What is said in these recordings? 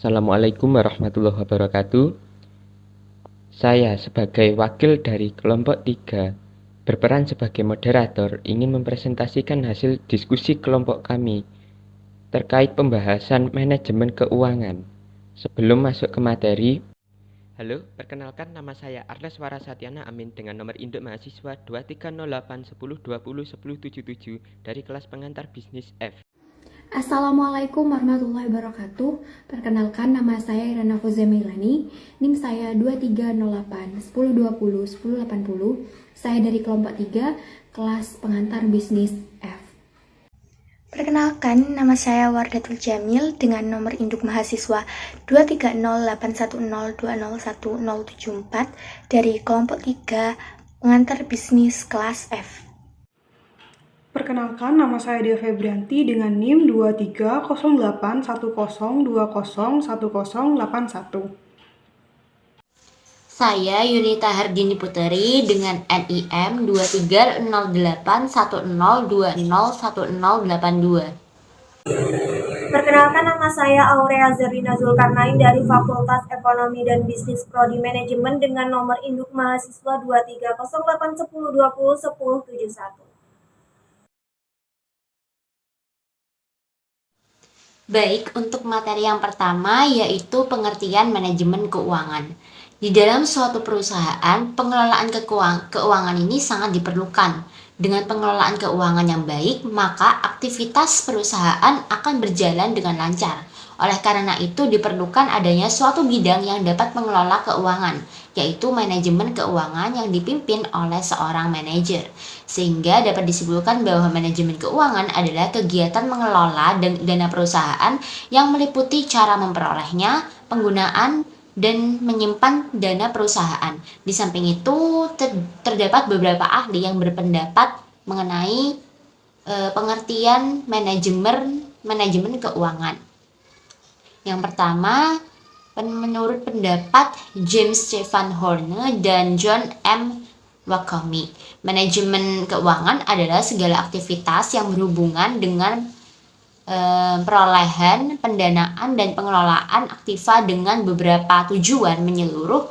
Assalamualaikum warahmatullahi wabarakatuh. Saya sebagai wakil dari kelompok 3 berperan sebagai moderator ingin mempresentasikan hasil diskusi kelompok kami terkait pembahasan manajemen keuangan. Sebelum masuk ke materi, halo, perkenalkan nama saya Arles Warasatyana Amin dengan nomor induk mahasiswa 230810201077 dari kelas pengantar bisnis F. Assalamualaikum warahmatullahi wabarakatuh. Perkenalkan, nama saya Irana Fuzia Meilani. NIM saya 2308 1020 1080. Saya dari kelompok 3, kelas pengantar bisnis F. Perkenalkan, nama saya Wardatul Jamil dengan nomor induk mahasiswa 2308102011074 dari kelompok 3, pengantar bisnis kelas F. Perkenalkan, nama saya Dia Febrianti dengan NIM 23081020101081. Saya Yunita Hardini Puteri dengan NIM 230810201082. Perkenalkan, nama saya Aurea Zerina Zulkarnain dari Fakultas Ekonomi dan Bisnis Prodi Manajemen dengan nomor induk mahasiswa 230810201071. Baik, untuk materi yang pertama yaitu pengertian manajemen keuangan. Di dalam suatu perusahaan, pengelolaan keuangan ini sangat diperlukan. Dengan pengelolaan keuangan yang baik, maka aktivitas perusahaan akan berjalan dengan lancar. Oleh karena itu, diperlukan adanya suatu bidang yang dapat mengelola keuangan, yaitu manajemen keuangan yang dipimpin oleh seorang manajer. Sehingga dapat disimpulkan bahwa manajemen keuangan adalah kegiatan mengelola dana perusahaan yang meliputi cara memperolehnya, penggunaan, dan menyimpan dana perusahaan. Di samping itu, terdapat beberapa ahli yang berpendapat mengenai pengertian manajemen keuangan. Yang pertama, menurut pendapat James Stephen Horner dan John M. Wakami, manajemen keuangan adalah segala aktivitas yang berhubungan dengan perolehan, pendanaan, dan pengelolaan aktiva dengan beberapa tujuan menyeluruh.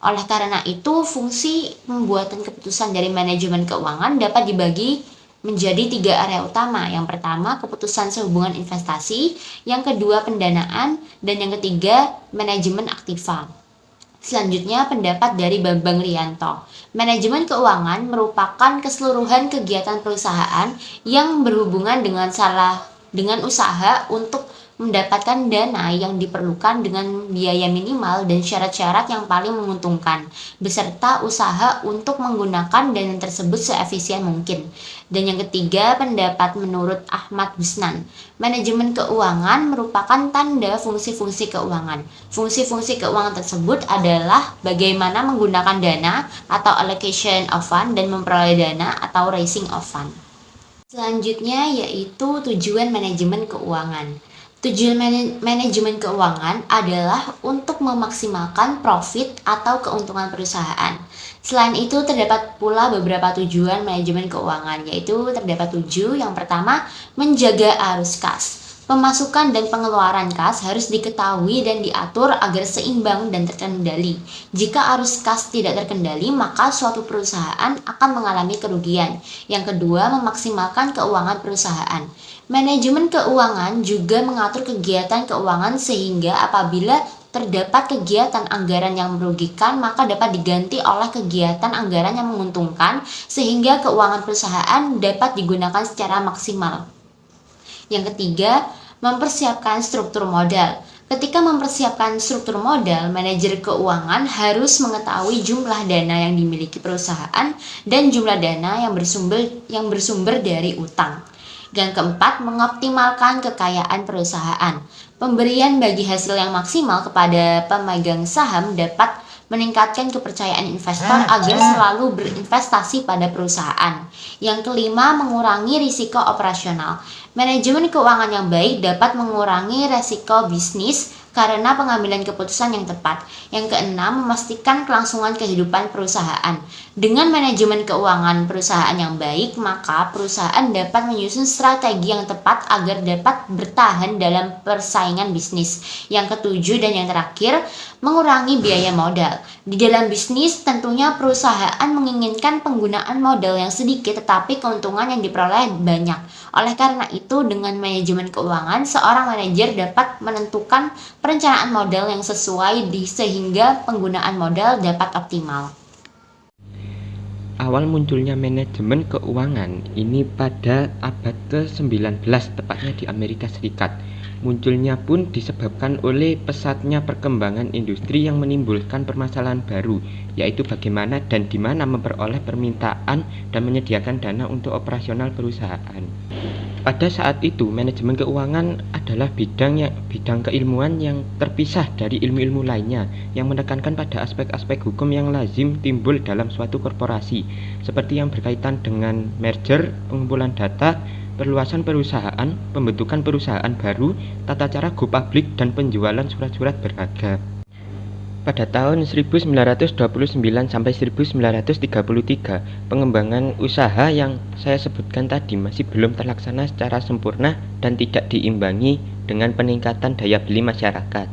Oleh karena itu, fungsi pembuatan keputusan dari manajemen keuangan dapat dibagi menjadi 3 area utama. Yang pertama, keputusan sehubungan investasi, yang kedua, pendanaan, dan yang ketiga, manajemen aktiva. Selanjutnya, pendapat dari Bambang Rianto. Manajemen keuangan merupakan keseluruhan kegiatan perusahaan yang berhubungan dengan usaha untuk mendapatkan dana yang diperlukan dengan biaya minimal dan syarat-syarat yang paling menguntungkan, beserta usaha untuk menggunakan dana tersebut seefisien mungkin. Dan yang ketiga, pendapat menurut Ahmad Husnan. Manajemen keuangan merupakan tanda fungsi-fungsi keuangan. Fungsi-fungsi keuangan tersebut adalah bagaimana menggunakan dana atau allocation of fund dan memperoleh dana atau raising of fund. Selanjutnya yaitu tujuan manajemen keuangan. Tujuan manajemen keuangan adalah untuk memaksimalkan profit atau keuntungan perusahaan. Selain itu, terdapat pula beberapa tujuan manajemen keuangan, yaitu terdapat 7. Yang pertama, menjaga arus kas. Pemasukan dan pengeluaran kas harus diketahui dan diatur agar seimbang dan terkendali. Jika arus kas tidak terkendali, maka suatu perusahaan akan mengalami kerugian. Yang kedua, memaksimalkan keuangan perusahaan. Manajemen keuangan juga mengatur kegiatan keuangan sehingga apabila terdapat kegiatan anggaran yang merugikan, maka dapat diganti oleh kegiatan anggaran yang menguntungkan sehingga keuangan perusahaan dapat digunakan secara maksimal. Yang ketiga, mempersiapkan struktur modal. Ketika mempersiapkan struktur modal, manajer keuangan harus mengetahui jumlah dana yang dimiliki perusahaan dan jumlah dana yang bersumber dari utang. Yang keempat, mengoptimalkan kekayaan perusahaan. Pemberian bagi hasil yang maksimal kepada pemegang saham dapat meningkatkan kepercayaan investor agar selalu berinvestasi pada perusahaan. Yang kelima, mengurangi risiko operasional. Manajemen keuangan yang baik dapat mengurangi risiko bisnis karena pengambilan keputusan yang tepat. Yang keenam, memastikan kelangsungan kehidupan perusahaan. Dengan manajemen keuangan perusahaan yang baik, maka perusahaan dapat menyusun strategi yang tepat agar dapat bertahan dalam persaingan bisnis. Yang ketujuh dan yang terakhir, mengurangi biaya modal. Di dalam bisnis, tentunya perusahaan menginginkan penggunaan modal yang sedikit tetapi keuntungan yang diperoleh banyak. Oleh karena itu, dengan manajemen keuangan, seorang manajer dapat menentukan perencanaan modal yang sesuai sehingga penggunaan modal dapat optimal. Awal munculnya manajemen keuangan ini pada abad ke-19, tepatnya di Amerika Serikat. Munculnya pun disebabkan oleh pesatnya perkembangan industri yang menimbulkan permasalahan baru, yaitu bagaimana dan di mana memperoleh permintaan dan menyediakan dana untuk operasional perusahaan. Pada saat itu, manajemen keuangan adalah bidang keilmuan yang terpisah dari ilmu-ilmu lainnya, yang menekankan pada aspek-aspek hukum yang lazim timbul dalam suatu korporasi, seperti yang berkaitan dengan merger, pengumpulan data, perluasan perusahaan, pembentukan perusahaan baru, tata cara go public, dan penjualan surat-surat berharga. Pada tahun 1929 sampai 1933, pengembangan usaha yang saya sebutkan tadi masih belum terlaksana secara sempurna dan tidak diimbangi dengan peningkatan daya beli masyarakat.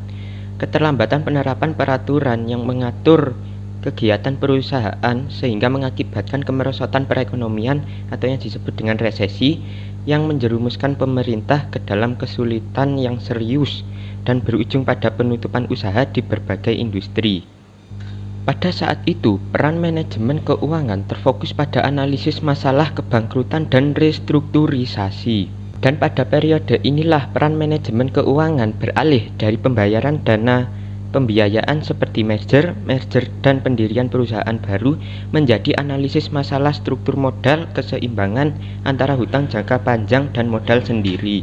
Keterlambatan penerapan peraturan yang mengatur kegiatan perusahaan sehingga mengakibatkan kemerosotan perekonomian atau yang disebut dengan resesi yang menjerumuskan pemerintah ke dalam kesulitan yang serius dan berujung pada penutupan usaha di berbagai industri. Pada saat itu, peran manajemen keuangan terfokus pada analisis masalah kebangkrutan dan restrukturisasi. Dan pada periode inilah peran manajemen keuangan beralih dari pembayaran dana pembiayaan seperti merger, dan pendirian perusahaan baru menjadi analisis masalah struktur modal, keseimbangan antara hutang jangka panjang dan modal sendiri.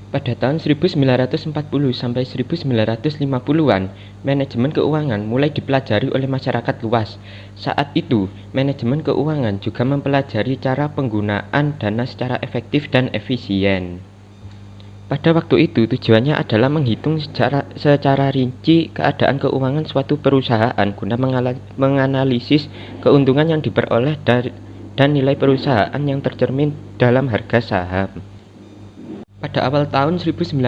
Pada tahun 1940 sampai 1950-an, manajemen keuangan mulai dipelajari oleh masyarakat luas. Saat itu, manajemen keuangan juga mempelajari cara penggunaan dana secara efektif dan efisien. Pada waktu itu, tujuannya adalah menghitung secara rinci keadaan keuangan suatu perusahaan guna menganalisis keuntungan yang diperoleh dan nilai perusahaan yang tercermin dalam harga saham. Pada awal tahun 1955,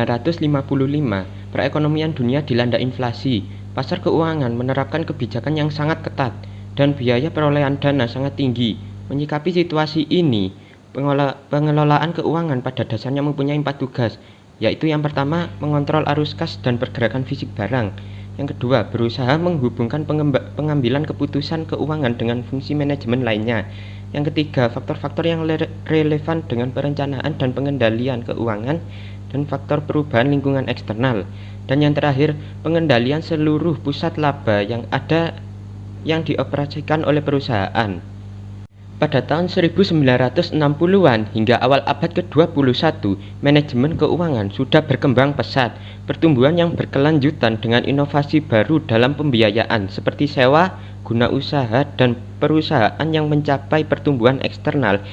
perekonomian dunia dilanda inflasi. Pasar keuangan menerapkan kebijakan yang sangat ketat dan biaya perolehan dana sangat tinggi. Menyikapi situasi ini, pengelolaan keuangan pada dasarnya mempunyai 4 tugas, yaitu yang pertama, mengontrol arus kas dan pergerakan fisik barang. Yang kedua, berusaha menghubungkan pengambilan keputusan keuangan dengan fungsi manajemen lainnya. Yang ketiga, faktor-faktor yang relevan dengan perencanaan dan pengendalian keuangan dan faktor perubahan lingkungan eksternal. Dan yang terakhir, pengendalian seluruh pusat laba yang dioperasikan oleh perusahaan. Pada tahun 1960-an hingga awal abad ke-21, manajemen keuangan sudah berkembang pesat. Pertumbuhan yang berkelanjutan dengan inovasi baru dalam pembiayaan seperti sewa, guna usaha, dan perusahaan yang mencapai pertumbuhan eksternal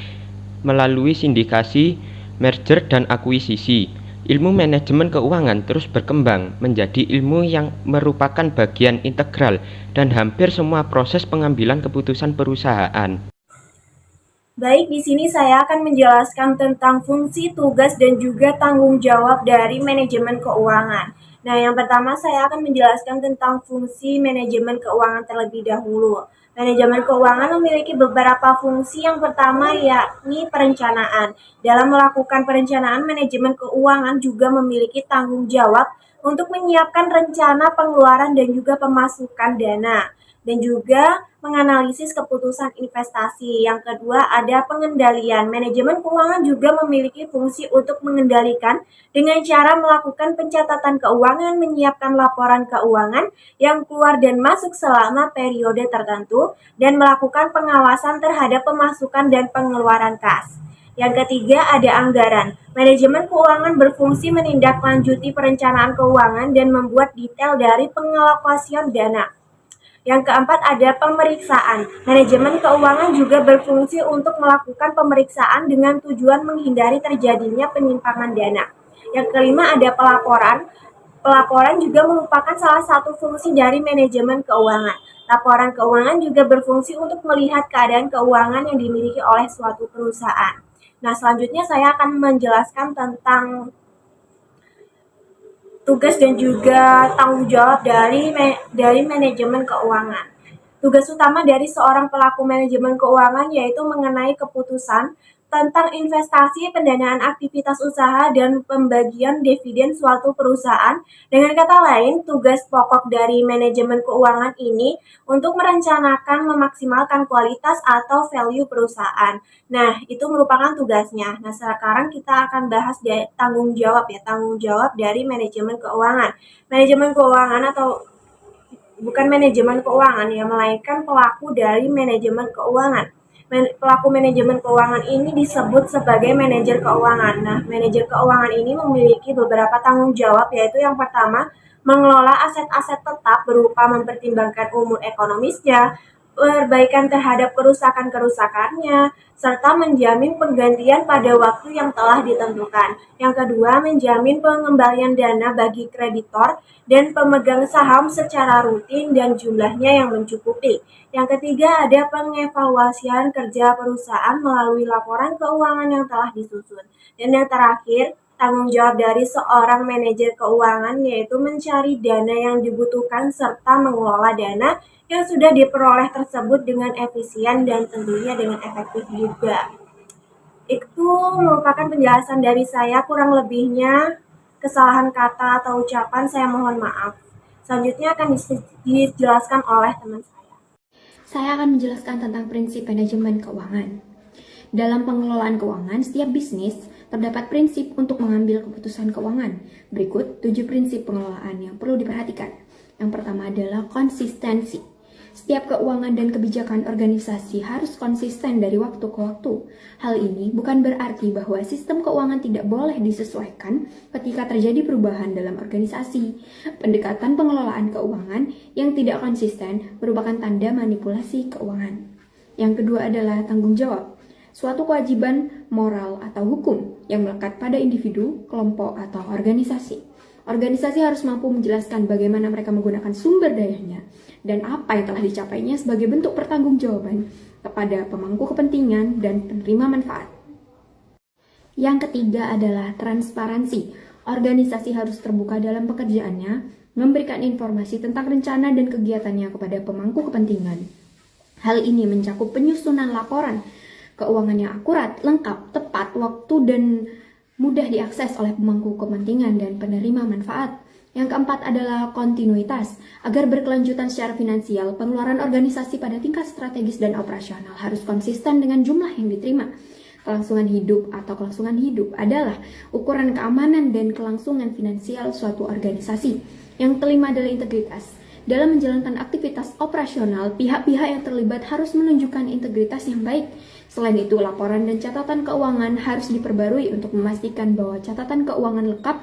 melalui sindikasi, merger, dan akuisisi. Ilmu manajemen keuangan terus berkembang menjadi ilmu yang merupakan bagian integral dan hampir semua proses pengambilan keputusan perusahaan. Baik, di sini saya akan menjelaskan tentang fungsi, tugas, dan juga tanggung jawab dari manajemen keuangan. Nah, yang pertama saya akan menjelaskan tentang fungsi manajemen keuangan terlebih dahulu. Manajemen keuangan memiliki beberapa fungsi. Yang pertama yakni perencanaan. Dalam melakukan perencanaan, manajemen keuangan juga memiliki tanggung jawab untuk menyiapkan rencana pengeluaran dan juga pemasukan dana, dan juga menganalisis keputusan investasi. Yang kedua ada pengendalian. Manajemen keuangan juga memiliki fungsi untuk mengendalikan dengan cara melakukan pencatatan keuangan, menyiapkan laporan keuangan yang keluar dan masuk selama periode tertentu, dan melakukan pengawasan terhadap pemasukan dan pengeluaran kas. Yang ketiga ada anggaran. Manajemen keuangan berfungsi menindaklanjuti perencanaan keuangan dan membuat detail dari pengalokasian dana. Yang keempat ada pemeriksaan. Manajemen keuangan juga berfungsi untuk melakukan pemeriksaan dengan tujuan menghindari terjadinya penyimpangan dana. Yang kelima ada pelaporan. Pelaporan juga merupakan salah satu fungsi dari manajemen keuangan. Laporan keuangan juga berfungsi untuk melihat keadaan keuangan yang dimiliki oleh suatu perusahaan. Nah, selanjutnya saya akan menjelaskan tentang tugas dan juga tanggung jawab dari manajemen keuangan. Tugas utama dari seorang pelaku manajemen keuangan yaitu mengenai keputusan tentang investasi, pendanaan aktivitas usaha, dan pembagian dividen suatu perusahaan. Dengan kata lain, tugas pokok dari manajemen keuangan ini untuk merencanakan, memaksimalkan kualitas atau value perusahaan. Nah, itu merupakan tugasnya. Nah, sekarang kita akan bahas tanggung jawab dari manajemen keuangan. Manajemen keuangan atau bukan manajemen keuangan ya, melainkan pelaku dari manajemen keuangan. Pelaku manajemen keuangan ini disebut sebagai manajer keuangan. Nah, manajer keuangan ini memiliki beberapa tanggung jawab, yaitu yang pertama, mengelola aset-aset tetap berupa mempertimbangkan umur ekonomisnya, perbaikan terhadap kerusakan-kerusakannya, serta menjamin penggantian pada waktu yang telah ditentukan. Yang kedua, menjamin pengembalian dana bagi kreditor dan pemegang saham secara rutin dan jumlahnya yang mencukupi. Yang ketiga, ada pengevaluasian kerja perusahaan melalui laporan keuangan yang telah disusun. Dan yang terakhir, tanggung jawab dari seorang manajer keuangan yaitu mencari dana yang dibutuhkan serta mengelola dana yang sudah diperoleh tersebut dengan efisien dan tentunya dengan efektif juga. Itu merupakan penjelasan dari saya, kurang lebihnya kesalahan kata atau ucapan saya mohon maaf. Selanjutnya akan dijelaskan oleh teman saya. Saya akan menjelaskan tentang prinsip manajemen keuangan. Dalam pengelolaan keuangan, setiap bisnis terdapat prinsip untuk mengambil keputusan keuangan. Berikut 7 prinsip pengelolaan yang perlu diperhatikan. Yang pertama adalah konsistensi. Setiap keuangan dan kebijakan organisasi harus konsisten dari waktu ke waktu. Hal ini bukan berarti bahwa sistem keuangan tidak boleh disesuaikan ketika terjadi perubahan dalam organisasi. Pendekatan pengelolaan keuangan yang tidak konsisten merupakan tanda manipulasi keuangan. Yang kedua adalah tanggung jawab. Suatu kewajiban moral atau hukum yang melekat pada individu, kelompok, atau organisasi. Organisasi harus mampu menjelaskan bagaimana mereka menggunakan sumber dayanya dan apa yang telah dicapainya sebagai bentuk pertanggungjawaban kepada pemangku kepentingan dan penerima manfaat. Yang ketiga adalah transparansi. Organisasi harus terbuka dalam pekerjaannya, memberikan informasi tentang rencana dan kegiatannya kepada pemangku kepentingan. Hal ini mencakup penyusunan laporan keuangan yang akurat, lengkap, tepat waktu, dan mudah diakses oleh pemangku kepentingan dan penerima manfaat. Yang keempat adalah kontinuitas. Agar berkelanjutan secara finansial, pengeluaran organisasi pada tingkat strategis dan operasional harus konsisten dengan jumlah yang diterima. Kelangsungan hidup atau kelangsungan hidup adalah ukuran keamanan dan kelangsungan finansial suatu organisasi. Yang kelima adalah integritas. Dalam menjalankan aktivitas operasional, pihak-pihak yang terlibat harus menunjukkan integritas yang baik. Selain itu, laporan dan catatan keuangan harus diperbarui untuk memastikan bahwa catatan keuangan lengkap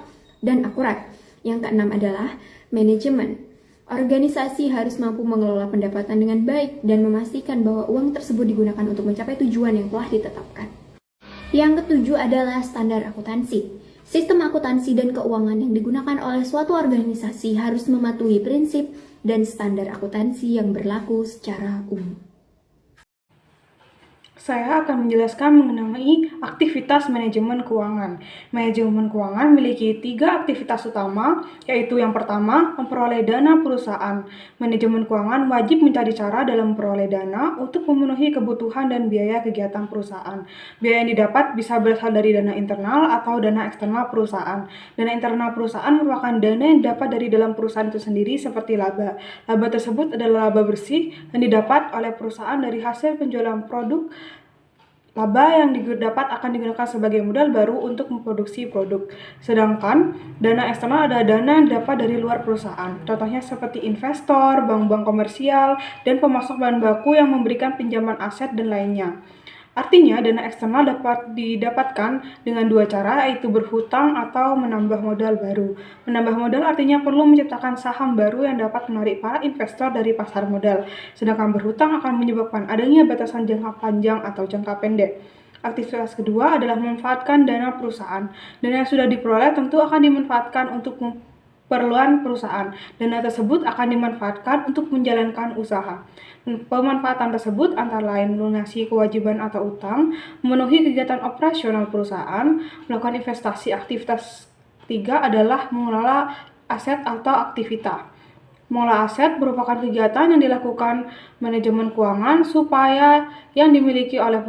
dan akurat. Yang keenam adalah manajemen. Organisasi harus mampu mengelola pendapatan dengan baik dan memastikan bahwa uang tersebut digunakan untuk mencapai tujuan yang telah ditetapkan. Yang ketujuh adalah standar akuntansi. Sistem akuntansi dan keuangan yang digunakan oleh suatu organisasi harus mematuhi prinsip dan standar akuntansi yang berlaku secara umum. Saya akan menjelaskan mengenai aktivitas manajemen keuangan. Manajemen keuangan memiliki 3 aktivitas utama, yaitu yang pertama, memperoleh dana perusahaan. Manajemen keuangan wajib mencari cara dalam memperoleh dana untuk memenuhi kebutuhan dan biaya kegiatan perusahaan. Biaya yang didapat bisa berasal dari dana internal atau dana eksternal perusahaan. Dana internal perusahaan merupakan dana yang didapat dari dalam perusahaan itu sendiri seperti laba. Laba tersebut adalah laba bersih yang didapat oleh perusahaan dari hasil penjualan produk. Laba yang didapat akan digunakan sebagai modal baru untuk memproduksi produk. Sedangkan dana eksternal adalah dana yang didapat dari luar perusahaan. Contohnya seperti investor, bank-bank komersial, dan pemasok bahan baku yang memberikan pinjaman aset dan lainnya. Artinya, dana eksternal dapat didapatkan dengan 2 cara, yaitu berhutang atau menambah modal baru. Menambah modal artinya perlu menciptakan saham baru yang dapat menarik para investor dari pasar modal. Sedangkan berhutang akan menyebabkan adanya batasan jangka panjang atau jangka pendek. Aktivitas kedua adalah memanfaatkan dana perusahaan. Dana yang sudah diperoleh tentu akan dimanfaatkan untuk keperluan perusahaan. Dana tersebut akan dimanfaatkan untuk menjalankan usaha. Pemanfaatan tersebut antara lain melunasi kewajiban atau utang, memenuhi kegiatan operasional perusahaan, melakukan investasi. Aktivitas ketiga adalah mengelola aset atau aktivitas. Mengelola aset merupakan kegiatan yang dilakukan manajemen keuangan supaya aset yang dimiliki oleh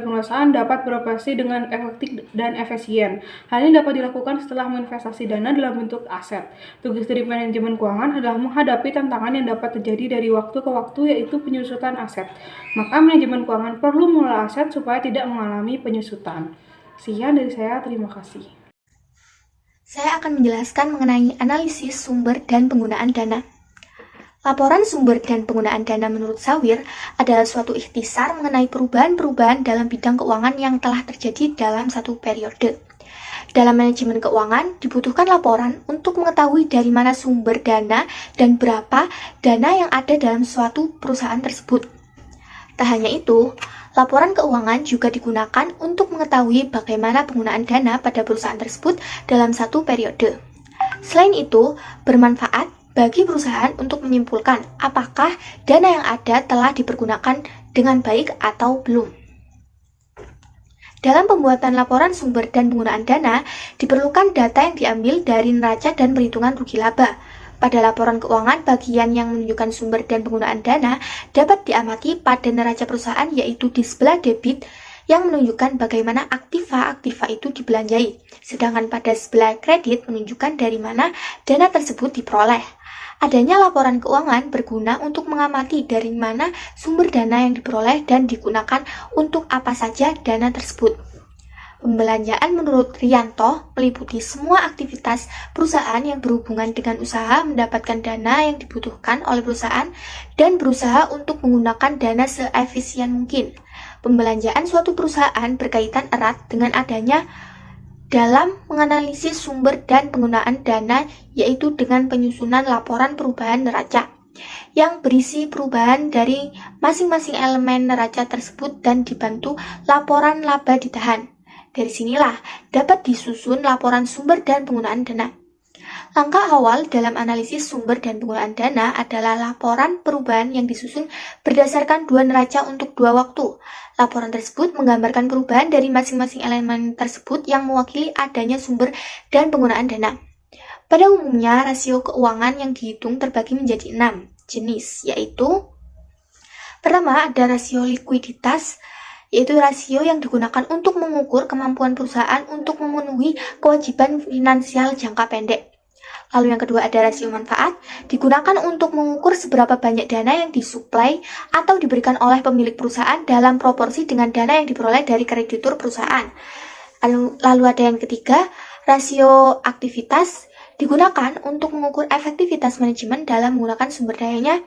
perusahaan dapat beroperasi dengan efektif dan efisien. Hal ini dapat dilakukan setelah menginvestasi dana dalam bentuk aset. Tugas dari manajemen keuangan adalah menghadapi tantangan yang dapat terjadi dari waktu ke waktu, yaitu penyusutan aset. Maka manajemen keuangan perlu mengelola aset supaya tidak mengalami penyusutan. Sekian dari saya, terima kasih. Saya akan menjelaskan mengenai analisis sumber dan penggunaan dana. Laporan sumber dan penggunaan dana menurut Sawir adalah suatu ikhtisar mengenai perubahan-perubahan dalam bidang keuangan yang telah terjadi dalam satu periode. Dalam manajemen keuangan, dibutuhkan laporan untuk mengetahui dari mana sumber dana dan berapa dana yang ada dalam suatu perusahaan tersebut. Tak hanya itu, laporan keuangan juga digunakan untuk mengetahui bagaimana penggunaan dana pada perusahaan tersebut dalam satu periode. Selain itu, bermanfaat bagi perusahaan untuk menyimpulkan apakah dana yang ada telah dipergunakan dengan baik atau belum. Dalam pembuatan laporan sumber dan penggunaan dana, diperlukan data yang diambil dari neraca dan perhitungan rugi laba. Pada laporan keuangan, bagian yang menunjukkan sumber dan penggunaan dana dapat diamati pada neraca perusahaan, yaitu di sebelah debit yang menunjukkan bagaimana aktiva-aktiva itu dibelanjai, sedangkan pada sebelah kredit menunjukkan dari mana dana tersebut diperoleh. Adanya laporan keuangan berguna untuk mengamati dari mana sumber dana yang diperoleh dan digunakan untuk apa saja dana tersebut. Pembelanjaan menurut Rianto meliputi semua aktivitas perusahaan yang berhubungan dengan usaha mendapatkan dana yang dibutuhkan oleh perusahaan dan berusaha untuk menggunakan dana seefisien mungkin. Pembelanjaan suatu perusahaan berkaitan erat dengan adanya dalam menganalisis sumber dan penggunaan dana, yaitu dengan penyusunan laporan perubahan neraca yang berisi perubahan dari masing-masing elemen neraca tersebut dan dibantu laporan laba ditahan. Dari sinilah dapat disusun laporan sumber dan penggunaan dana. Langkah awal dalam analisis sumber dan penggunaan dana adalah laporan perubahan yang disusun berdasarkan dua neraca untuk dua waktu. Laporan tersebut menggambarkan perubahan dari masing-masing elemen tersebut yang mewakili adanya sumber dan penggunaan dana. Pada umumnya, rasio keuangan yang dihitung terbagi menjadi 6 jenis, yaitu pertama ada rasio likuiditas, yaitu rasio yang digunakan untuk mengukur kemampuan perusahaan untuk memenuhi kewajiban finansial jangka pendek. Lalu yang kedua ada rasio manfaat, digunakan untuk mengukur seberapa banyak dana yang disuplai atau diberikan oleh pemilik perusahaan dalam proporsi dengan dana yang diperoleh dari kreditur perusahaan. Lalu ada yang ketiga, rasio aktivitas, digunakan untuk mengukur efektivitas manajemen dalam menggunakan sumber dayanya.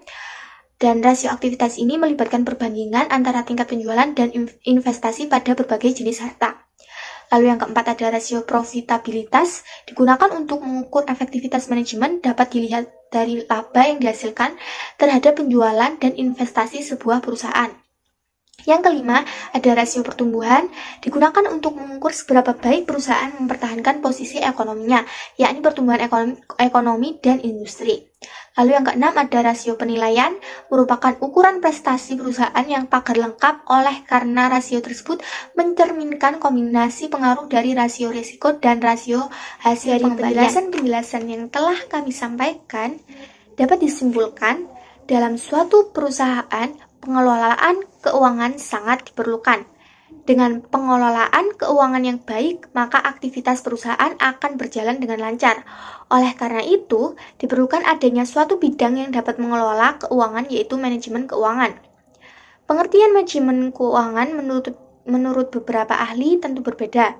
Dan rasio aktivitas ini melibatkan perbandingan antara tingkat penjualan dan investasi pada berbagai jenis harta. Lalu yang keempat ada rasio profitabilitas, digunakan untuk mengukur efektivitas manajemen, dapat dilihat dari laba yang dihasilkan terhadap penjualan dan investasi sebuah perusahaan. Yang kelima, ada rasio pertumbuhan, digunakan untuk mengukur seberapa baik perusahaan mempertahankan posisi ekonominya, yakni pertumbuhan ekonomi dan industri. Lalu yang keenam ada rasio penilaian, merupakan ukuran prestasi perusahaan yang pagar lengkap oleh karena rasio tersebut mencerminkan kombinasi pengaruh dari rasio risiko dan rasio hasil pengembalian. Penjelasan yang telah kami sampaikan dapat disimpulkan dalam suatu perusahaan pengelolaan keuangan sangat diperlukan. Dengan pengelolaan keuangan yang baik, maka aktivitas perusahaan akan berjalan dengan lancar. Oleh karena itu, diperlukan adanya suatu bidang yang dapat mengelola keuangan, yaitu manajemen keuangan. Pengertian manajemen keuangan menurut beberapa ahli tentu berbeda.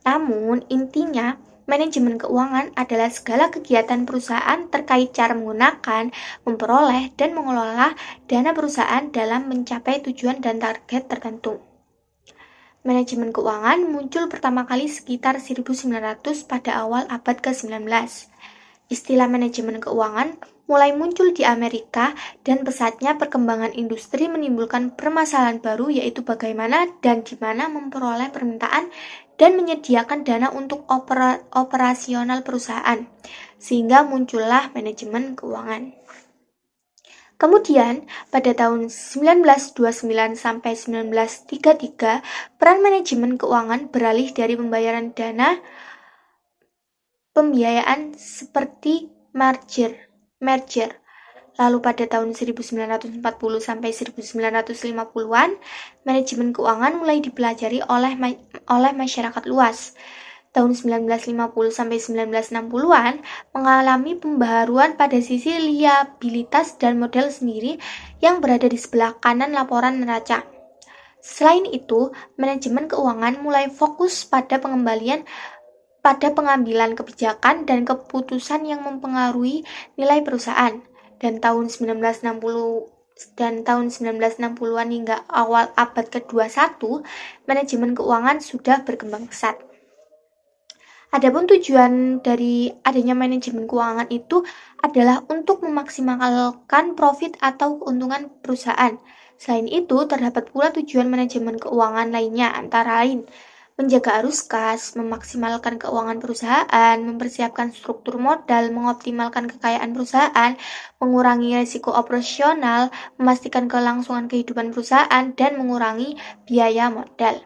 Namun, intinya, manajemen keuangan adalah segala kegiatan perusahaan terkait cara menggunakan, memperoleh, dan mengelola dana perusahaan dalam mencapai tujuan dan target tertentu. Manajemen keuangan muncul pertama kali sekitar 1900 pada awal abad ke-19. Istilah manajemen keuangan mulai muncul di Amerika dan pesatnya perkembangan industri menimbulkan permasalahan baru, yaitu bagaimana dan di mana memperoleh permintaan dan menyediakan dana untuk operasional perusahaan, sehingga muncullah manajemen keuangan. Kemudian, pada tahun 1929 sampai 1933, peran manajemen keuangan beralih dari pembayaran dana pembiayaan seperti merger. Lalu pada tahun 1940 sampai 1950-an, manajemen keuangan mulai dipelajari oleh masyarakat luas. Tahun 1950 sampai 1960-an mengalami pembaharuan pada sisi liabilitas dan model sendiri yang berada di sebelah kanan laporan neraca. Selain itu, manajemen keuangan mulai fokus pada pengambilan kebijakan dan keputusan yang mempengaruhi nilai perusahaan. Dan tahun 1960-an hingga awal abad ke-21, manajemen keuangan sudah berkembang pesat. Adapun tujuan dari adanya manajemen keuangan itu adalah untuk memaksimalkan profit atau keuntungan perusahaan. Selain itu, terdapat pula tujuan manajemen keuangan lainnya, antara lain menjaga arus kas, memaksimalkan keuangan perusahaan, mempersiapkan struktur modal, mengoptimalkan kekayaan perusahaan, mengurangi risiko operasional, memastikan kelangsungan kehidupan perusahaan, dan mengurangi biaya modal.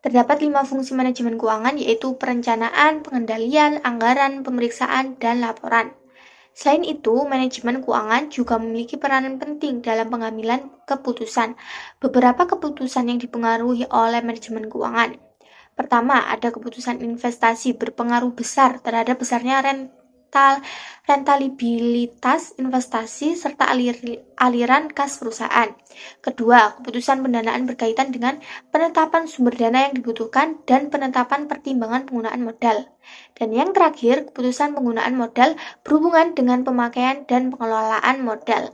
Terdapat 5 fungsi manajemen keuangan, yaitu perencanaan, pengendalian, anggaran, pemeriksaan, dan laporan. Selain itu, manajemen keuangan juga memiliki peranan penting dalam pengambilan keputusan. Beberapa keputusan yang dipengaruhi oleh manajemen keuangan. Pertama, ada keputusan investasi berpengaruh besar terhadap besarnya rentabilitas investasi serta aliran kas perusahaan. Kedua, keputusan pendanaan berkaitan dengan penetapan sumber dana yang dibutuhkan dan penetapan pertimbangan penggunaan modal. Dan yang terakhir, keputusan penggunaan modal berhubungan dengan pemakaian dan pengelolaan modal.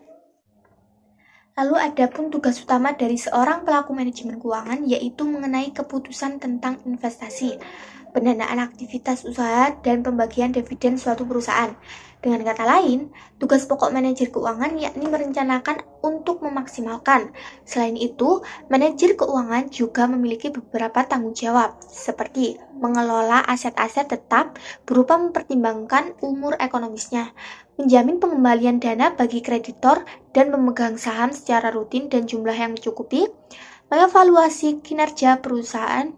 Lalu adapun tugas utama dari seorang pelaku manajemen keuangan, yaitu mengenai keputusan tentang investasi, pendanaan aktivitas usaha, dan pembagian dividen suatu perusahaan. Dengan kata lain, tugas pokok manajer keuangan yakni merencanakan untuk memaksimalkan. Selain itu, manajer keuangan juga memiliki beberapa tanggung jawab, seperti mengelola aset-aset tetap berupa mempertimbangkan umur ekonomisnya, menjamin pengembalian dana bagi kreditor dan memegang saham secara rutin dan jumlah yang mencukupi, mengevaluasi kinerja perusahaan,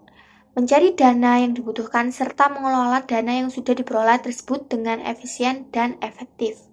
mencari dana yang dibutuhkan, serta mengelola dana yang sudah diperoleh tersebut dengan efisien dan efektif.